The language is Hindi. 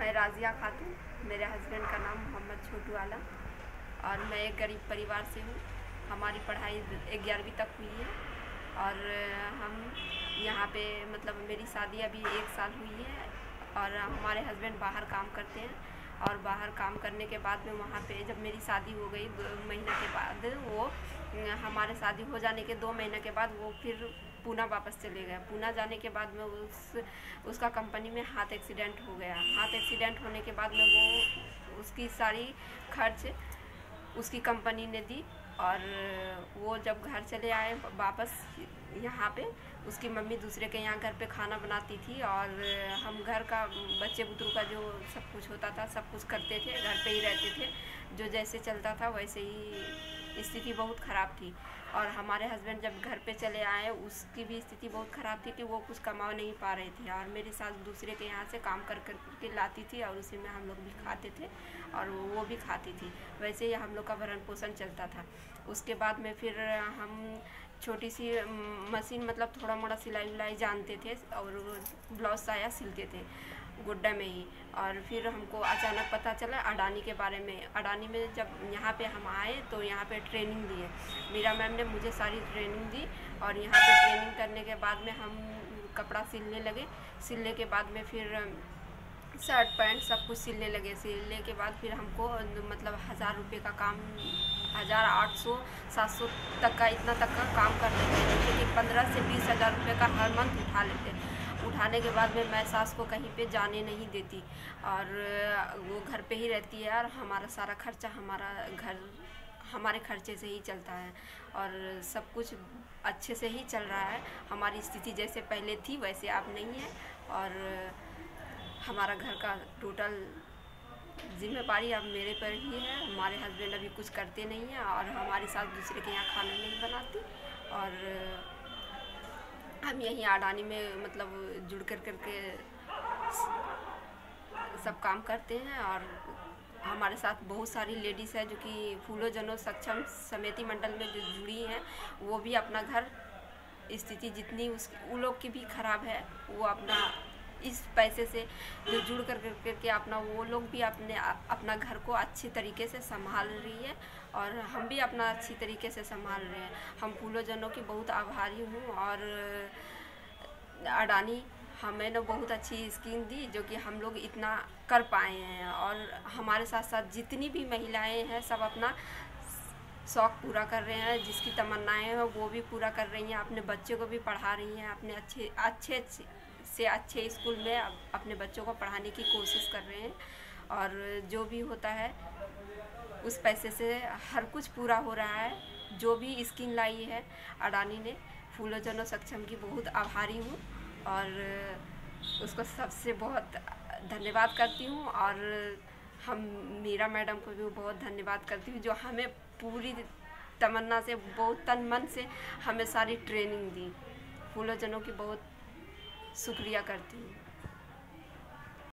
मैं राजिया खातून, मेरे हस्बैंड का नाम मोहम्मद छोटू आलम और मैं एक गरीब परिवार से हूँ। हमारी पढ़ाई 11वीं तक हुई है और हम यहाँ पे मतलब मेरी शादी अभी 1 साल हुई है और हमारे हस्बैंड बाहर काम करते हैं और बाहर काम करने के बाद में वहाँ पे जब मेरी शादी हो गई 2 महीने के बाद वो हमारे शादी हो जाने के 2 महीने के बाद वो फिर पूना वापस चले गए। पूना जाने के बाद में उसका कंपनी में हाथ एक्सीडेंट हो गया। हाथ एक्सीडेंट होने के बाद में वो उसकी सारी खर्च उसकी कंपनी ने दी और वो जब घर चले आए वापस यहाँ पे उसकी मम्मी दूसरे के यहाँ घर पे खाना बनाती थी और हम घर का बच्चे बुतरू का जो सब कुछ होता था सब कुछ करते थे, घर पे ही रहते थे। जो जैसे चलता था वैसे ही स्थिति बहुत ख़राब थी और हमारे हस्बैंड जब घर पे चले आए उसकी भी स्थिति बहुत ख़राब थी कि वो कुछ कमा नहीं पा रहे थे और मेरी सास दूसरे के यहाँ से काम कर के लाती थी और उसी में हम लोग भी खाते थे और वो भी खाती थी। वैसे ही हम लोग का भरण पोषण चलता था। उसके बाद में फिर हम छोटी सी मशीन मतलब थोड़ा मोड़ा सिलाई उलाई जानते थे और ब्लाउज साया सिलते थे गुड्डा में ही। और फिर हमको अचानक पता चला अडानी के बारे में। अडानी में जब यहाँ पे हम आए तो यहाँ पे ट्रेनिंग दिए, मीरा मैम ने मुझे सारी ट्रेनिंग दी और यहाँ पे ट्रेनिंग करने के बाद में हम कपड़ा सिलने लगे। सिलने के बाद में फिर शर्ट पैंट सब कुछ सिलने लगे। सिलने के बाद फिर हमको मतलब 1000 रुपये का काम 1800-700 तक का इतना तक का काम कर लेते हैं, लेकिन 15 से 20 हज़ार रुपये का हर मंथ उठा लेते हैं। उठाने के बाद में मैं सास को कहीं पे जाने नहीं देती और वो घर पे ही रहती है और हमारा सारा खर्चा हमारे खर्चे से ही चलता है और सब कुछ अच्छे से ही चल रहा है। हमारी स्थिति जैसे पहले थी वैसे अब नहीं है और हमारा घर का टोटल जिम्मेदारी अब मेरे पर ही है। हमारे हस्बैंड अभी कुछ करते नहीं हैं और हमारी सास दूसरे के यहाँ खाना नहीं बनाती और हम यहीं अडानी में मतलब जुड़ कर के सब काम करते हैं और हमारे साथ बहुत सारी लेडीज़ है जो कि फूलो जनो सक्षम समिति मंडल में जो जुड़ी हैं। वो भी अपना घर स्थिति जितनी उन लोग की भी ख़राब है, वो अपना इस पैसे से जो जुड़ कर के अपना वो लोग भी अपना घर को अच्छे तरीके से संभाल रही है और हम भी अपना अच्छी तरीके से संभाल रहे हैं। हम फूलो जनों की बहुत आभारी हूँ और अडानी हमें ना बहुत अच्छी स्कीम दी जो कि हम लोग इतना कर पाए हैं और हमारे साथ साथ जितनी भी महिलाएं हैं सब अपना शौक़ पूरा कर रहे हैं, जिसकी तमन्नाएं हैं वो भी पूरा कर रही हैं। अपने बच्चों को भी पढ़ा रही हैं, अपने अच्छे स्कूल में अपने बच्चों को पढ़ाने की कोशिश कर रहे हैं और जो भी होता है उस पैसे से हर कुछ पूरा हो रहा है। जो भी स्कीम लाई है अडानी ने, फूलो जनो सक्षम की बहुत आभारी हूँ और उसको सबसे बहुत धन्यवाद करती हूँ और हम मीरा मैडम को भी बहुत धन्यवाद करती हूँ जो हमें पूरी तमन्ना से बहुत तन मन से हमें सारी ट्रेनिंग दी। फूलो जनों की बहुत शुक्रिया करती हूँ।